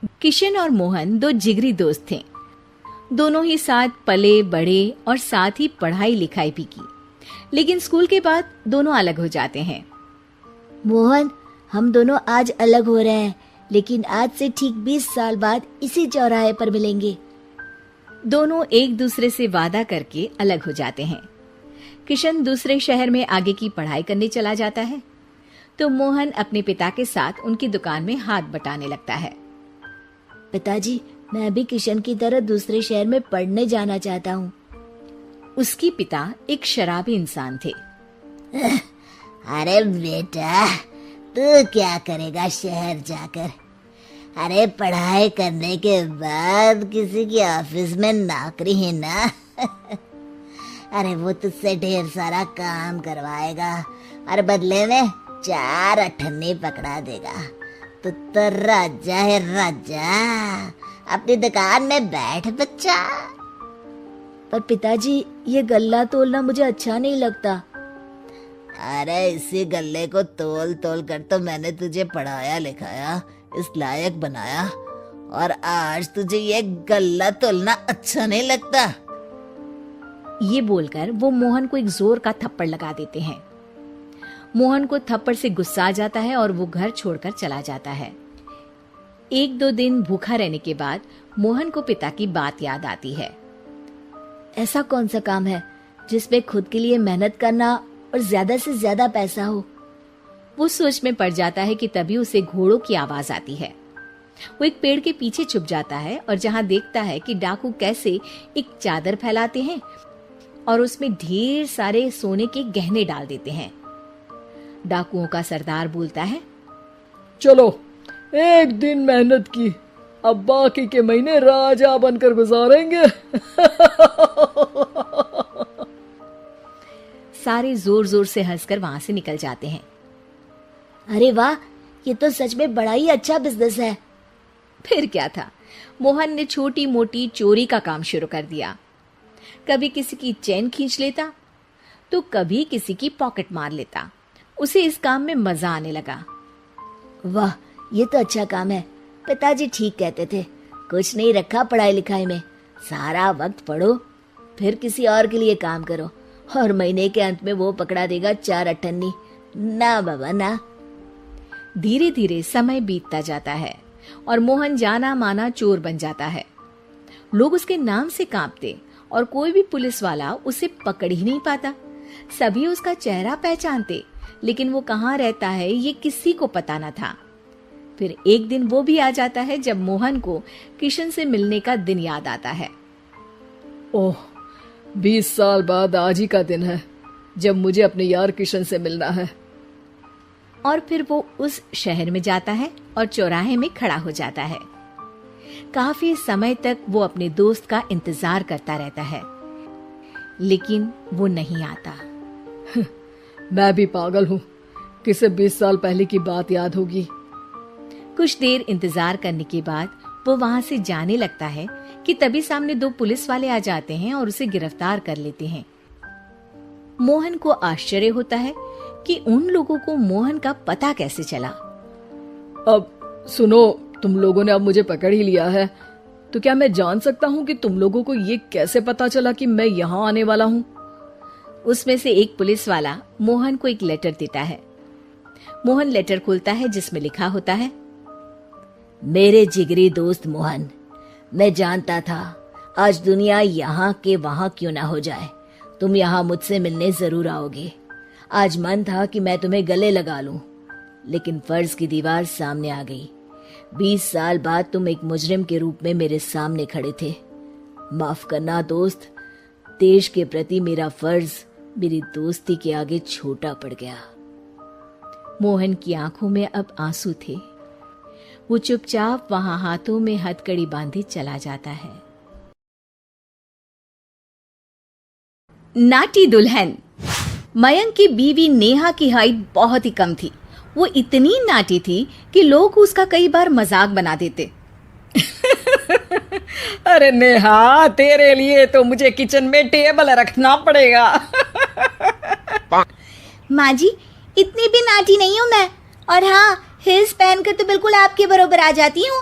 किशन और मोहन दो जिगरी दोस्त थे। दोनों ही साथ पले बढ़े और साथ ही पढ़ाई लिखाई भी की, लेकिन स्कूल के बाद दोनों अलग हो जाते हैं। मोहन, हम दोनों आज अलग हो रहे हैं, लेकिन आज से ठीक 20 साल बाद इसी चौराहे पर मिलेंगे। दोनों एक दूसरे से वादा करके अलग हो जाते हैं। किशन दूसरे शहर में आगे की पढ़ाई करने चला जाता है, तो मोहन अपने पिता के साथ उनकी दुकान में हाथ बटाने लगता है। पिताजी, मैं भी किशन की तरह दूसरे शहर में पढ़ने जाना चाहता हूँ। उसके पिता एक शराबी इंसान थे। अरे बेटा, तू क्या करेगा शहर जाकर? अरे पढ़ाई करने के बाद किसी की ऑफिस में नौकरी है ना। अरे वो तुझसे ढेर सारा काम करवाएगा और बदले में 4 अठन्नी पकड़ा देगा। तो राजा है राजा, अपनी दुकान में बैठ बच्चा। पर पिताजी, ये गल्ला तोलना मुझे अच्छा नहीं लगता। अरे इसी गल्ले को तोल तोल कर तो मैंने तुझे पढ़ाया लिखाया, इस लायक बनाया, और आज तुझे ये गल्ला तोलना अच्छा नहीं लगता। ये बोलकर वो मोहन को एक जोर का थप्पड़ लगा देते हैं। मोहन को थप्पड़ से गुस्सा आ जाता है और वो घर छोड़कर चला जाता है। 1-2 दिन भूखा रहने के बाद मोहन को पिता की बात याद आती है। ऐसा कौन सा काम है जिसमें खुद के लिए मेहनत करना और ज्यादा से ज्यादा पैसा हो? वो सोच में पड़ जाता है कि तभी उसे घोड़ों की आवाज आती है। वो एक पेड़ के पीछे छुप जाता है और जहां देखता है कि डाकू कैसे एक चादर फैलाते हैं और उसमें ढेर सारे सोने के गहने डाल देते हैं। डाकुओं का सरदार बोलता है, चलो, एक दिन मेहनत की, अब बाकी के महीने राजा बनकर गुजारेंगे। सारे जोर जोर से हंसकर वहां से निकल जाते हैं। अरे वाह, ये तो सच में बड़ा ही अच्छा बिजनेस है। फिर क्या था, मोहन ने छोटी मोटी चोरी का काम शुरू कर दिया। कभी किसी की चेन खींच लेता तो कभी किसी की पॉकेट मार लेता। उसे इस काम में मजा आने लगा। वाह, ये तो अच्छा काम है। पिताजी ठीक कहते थे, कुछ नहीं रखा पढ़ाई लिखाई में, सारा वक्त पढ़ो, फिर किसी और के लिए काम करो, और महीने के अंत में वो पकड़ा देगा 4 अठन्नी। ना बाबा ना। धीरे धीरे समय बीतता जाता है और मोहन जाना माना चोर बन जाता है। लोग उसके नाम से कांपते और कोई भी पुलिस वाला उसे पकड़ ही नहीं पाता। सभी उसका चेहरा पहचानते, लेकिन वो कहाँ रहता है ये किसी को पता न था। फिर एक दिन वो भी आ जाता है जब मोहन को किशन से मिलने का दिन याद आता है। ओह, 20 साल बाद आज ही का दिन है जब मुझे अपने यार किशन से मिलना है। और फिर वो उस शहर में जाता है और चौराहे में खड़ा हो जाता है। काफी समय तक वो अपने दोस्त का इंतजार करता रहता है, लेकिन वो नहीं आता। मैं भी पागल हूँ, किसे 20 साल पहले की बात याद होगी। कुछ देर इंतजार करने के बाद वो वहां से जाने लगता है कि तभी सामने 2 पुलिस वाले आ जाते हैं और उसे गिरफ्तार कर लेते हैं। मोहन को आश्चर्य होता है कि उन लोगों को मोहन का पता कैसे चला। अब सुनो, तुम लोगों ने अब मुझे पकड़ ही लिया है, तो क्या मैं जान सकता हूँ कि तुम लोगों को ये कैसे पता चला कि मैं यहाँ आने वाला हूँ? उसमें से एक पुलिस वाला मोहन को एक लेटर देता है। मोहन लेटर खोलता है जिसमें लिखा होता है, मेरे जिगरी दोस्त मोहन, मैं जानता था आज दुनिया यहाँ के वहाँ क्यों ना हो जाए, तुम यहाँ मुझसे मिलने जरूर आओगे। आज मन था कि मैं तुम्हें गले लगा लूं, लेकिन फर्ज की दीवार सामने आ गई। 20 साल बाद तुम एक मुजरिम के रूप में मेरे सामने खड़े थे। माफ करना दोस्त, देश के प्रति मेरा फर्ज मेरी दोस्ती के आगे छोटा पड़ गया। मोहन की आंखों में अब आंसू थे। वो चुपचाप वहां हाथों में हथकड़ी बांधे चला जाता है। नाटी दुल्हन। मयंक की बीवी नेहा की हाइट बहुत ही कम थी। वो इतनी नाटी थी कि लोग उसका कई बार मजाक बना देते। अरे नेहा, तेरे लिए तो मुझे किचन में टेबल रखना पड़ेगा। माँ जी, इतनी भी नाटी नहीं हूँ मैं, और हाँ, हिल्स पहनकर तो बिल्कुल आपके बराबर आ जाती हूँ।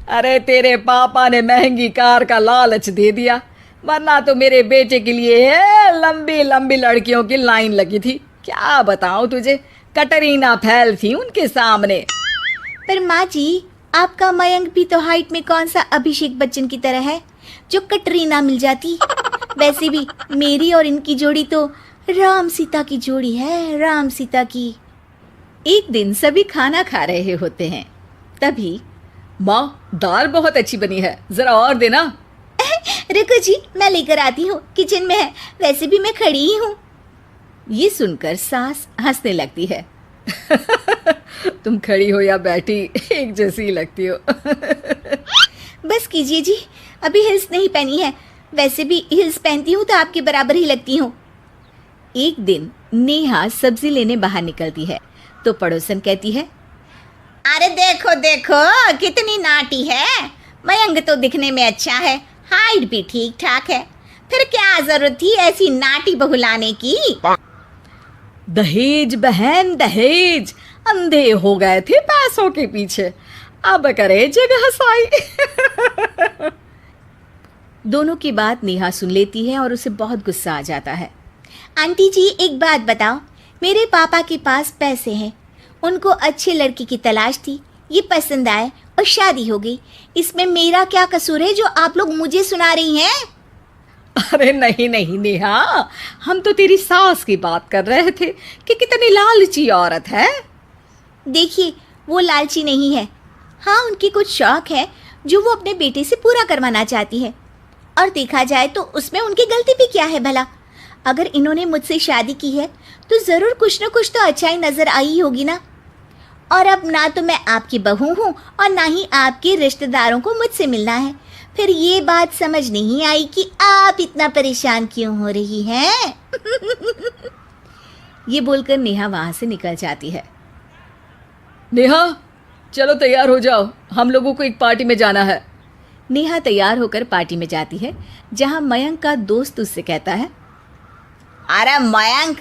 अरे तेरे पापा ने महंगी कार का लालच दे दिया, वरना तो मेरे बेटे के लिए लंबी लंबी लड़कियों की लाइन लगी थी। क्या बताऊं तुझे, कटरीना फैल थी उनके सामने। पर माँ जी, आपका मयंक भी तो हाइट में कौन सा अभिषेक बच्चन की तरह है जो कटरीना मिल जाती। वैसे भी मेरी और इनकी जोड़ी तो राम सीता की जोड़ी है, राम सीता की। एक दिन सभी खाना खा रहे होते हैं, तभी माँ, दाल बहुत अच्छी बनी है, जरा और देना। रुको जी, मैं लेकर आती हूँ, किचन में है, वैसे भी मैं खड़ी ही हूँ। ये सुनकर सास हंसने लगती है। तुम खड़ी हो या बैठी, एक जैसी लगती हो। बस कीजिए जी, अभी हिल्स नहीं पहनी है, वैसे भी हिल्स पहनती हूँ तो आपके बराबर ही लगती हूँ। एक दिन नेहा सब्जी लेने बाहर निकलती है तो पड़ोसन कहती है, अरे देखो देखो कितनी नाटी है, मयंक तो दिखने में अच्छा है, हाइट भी ठीक ठाक है, फिर क्या जरूरत थी ऐसी नाटी बहू लाने की। दहेज बहन दहेज, अंधे हो गए थे पैसों के पीछे, अब करे जगह साई। दोनों की बात नेहा सुन लेती है और उसे बहुत गुस्सा आ जाता है। आंटी जी एक बात बताओ, मेरे पापा के पास पैसे हैं, उनको अच्छे लड़की की तलाश थी, ये पसंद आए और शादी हो गई, इसमें मेरा क्या कसूर है जो आप लोग मुझे सुना रही हैं? अरे नहीं नहीं नेहा, हम तो तेरी सास की बात कर रहे थे कि कितनी लालची औरत है। देखिए वो लालची नहीं है, हाँ उनकी कुछ शौक है जो वो अपने बेटे से पूरा करवाना चाहती है, और देखा जाए तो उसमें उनकी गलती भी क्या है भला। अगर इन्होंने मुझसे शादी की है तो ज़रूर कुछ न कुछ तो अच्छाई नज़र आई होगी ना। और अब ना तो मैं आपकी बहू हूँ और ना ही आपके रिश्तेदारों को मुझसे मिलना है, फिर ये बात समझ नहीं आई कि आप इतना परेशान क्यों हो रही हैं। ये बोलकर नेहा वहां से निकल जाती है। नेहा चलो तैयार हो जाओ, हम लोगों को एक पार्टी में जाना है। नेहा तैयार होकर पार्टी में जाती है जहां मयंक का दोस्त उससे कहता है, अरे मयंक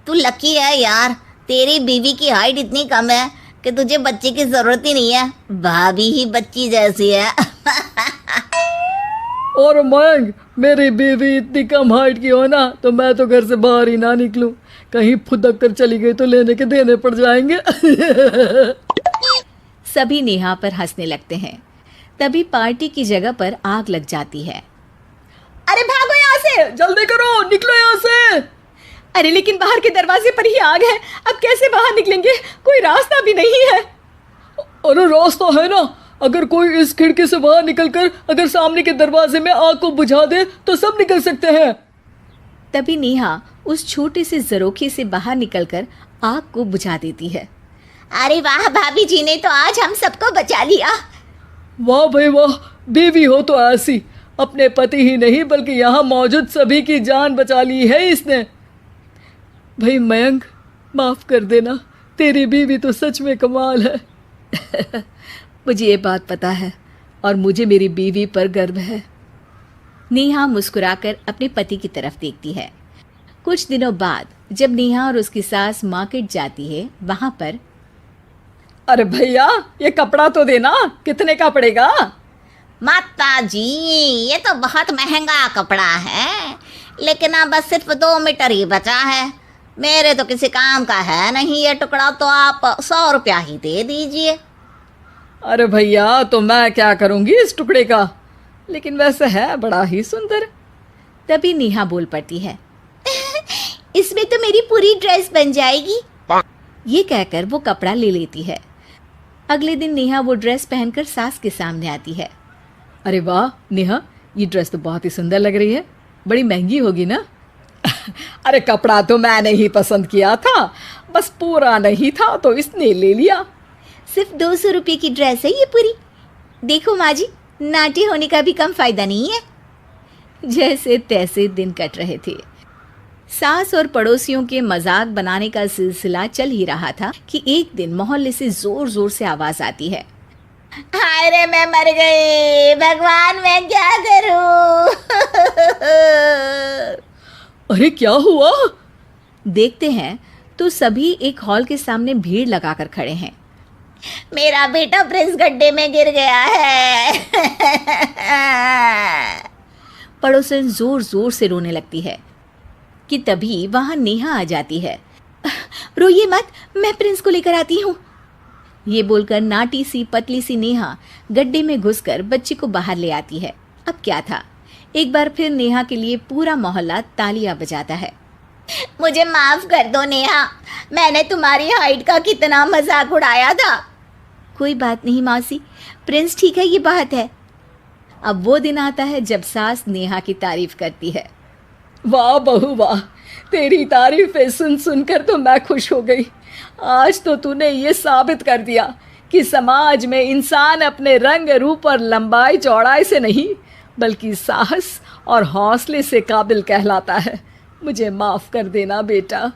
तू लकी है यार, तेरी बीवी की हाइट इतनी कम है कि तुझे बच्चे की जरूरत ही नहीं है, भाभी ही बच्ची जैसी है। और मयंक, मेरी बीवी इतनी कम हाइट की हो ना तो मैं तो घर से बाहर ही ना निकलूं, कहीं फुदक कर चली गई तो लेने के देने पड़ जाएंगे। सभी नेहा पर हंसने लगते हैं। तभी पार्टी की जगह पर आग लग जाती है। अरे भागो यहाँ से, जल्दी करो, निकलो यहाँ से। अरे लेकिन बाहर के दरवाजे पर ही आग है, अब कैसे बाहर निकलेंगे, कोई रास्ता भी नहीं है। अरे रास्ता है ना, अगर कोई इस खिड़की से बाहर निकलकर अगर सामने के दरवाजे में आग को बुझा दे तो सब निकल सकते हैं। तभी नेहा उस छोटे से जरोखे से बाहर निकलकर आग को बुझा देती है। अरे वाह, भाभी जी ने तो आज हम सबको बचा लिया। वाह भाई वाह, बीवी हो तो ऐसी, अपने पति ही नहीं बल्कि यहाँ मौजूद सभी की जान बचा ली है इसने। भाई मयंक, माफ कर देना, तेरी बीवी तो सच में कमाल है। मुझे ये बात पता है और मुझे मेरी बीवी पर गर्व है। नेहा मुस्कुराकर अपने पति की तरफ देखती है। कुछ दिनों बाद जब नेहा और उसकी सास मार्केट जाती है, वहां पर, अरे भैया ये कपड़ा तो देना, कितने का पड़ेगा? माता जी ये तो बहुत महंगा कपड़ा है, लेकिन अब बस सिर्फ 2 मीटर ही बचा है, मेरे तो किसी काम का है नहीं ये टुकड़ा, तो आप 100 रुपया ही दे दीजिए। अरे भैया तो मैं क्या करूंगी इस टुकड़े का, लेकिन वैसे है बड़ा ही सुंदर। तभी नेहा बोल पड़ती है, इसमें तो मेरी पूरी ड्रेस बन जाएगी। ये कहकर वो कपड़ा ले लेती है। अगले दिन नेहा वो ड्रेस पहनकर सास के सामने आती है। अरे वाह नेहा, ये ड्रेस तो बहुत ही सुंदर लग रही है, बड़ी महंगी होगी ना? अरे कपड़ा तो मैंने ही पसंद किया था, बस पूरा नहीं था तो इसने ले लिया। सिर्फ 200 रुपये की ड्रेस है ये पूरी। देखो माँ जी, नाटी होने का भी कम फायदा नहीं है। जैसे तैसे दिन कट रहे थे। सास और पड़ोसियों के मजाक बनाने का सिलसिला चल ही रहा था कि एक दिन मोहल्ले से जोर जोर से आवाज आती है, हाय रे मैं मर गई, भगवान मैं क्या करूं। अरे क्या हुआ? देखते हैं तो सभी एक हॉल के सामने भीड़ लगाकर खड़े हैं। मेरा बेटा प्रिंस गड्ढे में गिर गया है। पड़ोसन जोर जोर से रोने लगती है कि तभी वहां नेहा आ जाती है। रोइए मत, मैं प्रिंस को लेकर आती हूँ। ये बोलकर नाटी सी पतली सी नेहा गड्ढे में घुसकर बच्चे को बाहर ले आती है। अब क्या था, एक बार फिर नेहा के लिए पूरा मोहल्ला तालियां बजाता है। मुझे माफ कर दो नेहा, मैंने तुम्हारी हाइट का कितना मजाक उड़ाया था। कोई बात नहीं मौसी, प्रिंस ठीक है, ये बात है। अब वो दिन आता है जब सास नेहा की तारीफ करती है। वाह बहू वाह, तेरी तारीफें सुन सुनकर तो मैं खुश हो गई। आज तो तूने ये साबित कर दिया कि समाज में इंसान अपने रंग रूप और लंबाई चौड़ाई से नहीं बल्कि साहस और हौसले से काबिल कहलाता है। मुझे माफ़ कर देना बेटा।